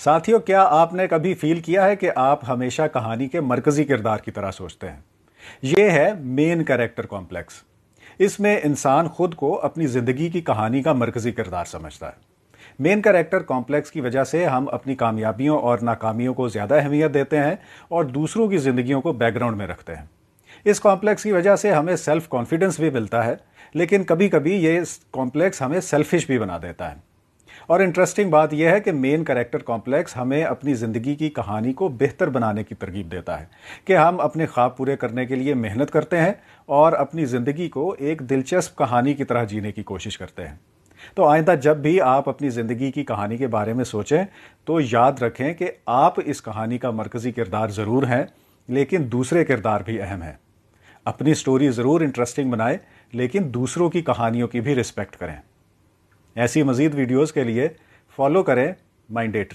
ساتھیوں، کیا آپ نے کبھی فیل کیا ہے کہ آپ ہمیشہ کہانی کے مرکزی کردار کی طرح سوچتے ہیں؟ یہ ہے مین کریکٹر کمپلیکس۔ اس میں انسان خود کو اپنی زندگی کی کہانی کا مرکزی کردار سمجھتا ہے۔ مین کریکٹر کمپلیکس کی وجہ سے ہم اپنی کامیابیوں اور ناکامیوں کو زیادہ اہمیت دیتے ہیں اور دوسروں کی زندگیوں کو بیک گراؤنڈ میں رکھتے ہیں۔ اس کمپلیکس کی وجہ سے ہمیں سیلف کانفیڈنس بھی ملتا ہے، لیکن کبھی کبھی یہ کمپلیکس ہمیں سیلفش بھی بنا دیتا ہے۔ اور انٹرسٹنگ بات یہ ہے کہ مین کریکٹر کمپلیکس ہمیں اپنی زندگی کی کہانی کو بہتر بنانے کی ترغیب دیتا ہے کہ ہم اپنے خواب پورے کرنے کے لیے محنت کرتے ہیں اور اپنی زندگی کو ایک دلچسپ کہانی کی طرح جینے کی کوشش کرتے ہیں۔ تو آئندہ جب بھی آپ اپنی زندگی کی کہانی کے بارے میں سوچیں تو یاد رکھیں کہ آپ اس کہانی کا مرکزی کردار ضرور ہیں، لیکن دوسرے کردار بھی اہم ہیں۔ اپنی سٹوری ضرور انٹرسٹنگ بنائیں، لیکن دوسروں کی کہانیوں کی بھی رسپیکٹ کریں۔ ایسی مزید ویڈیوز کے لیے فالو کریں مائنڈ ڈے ٹری۔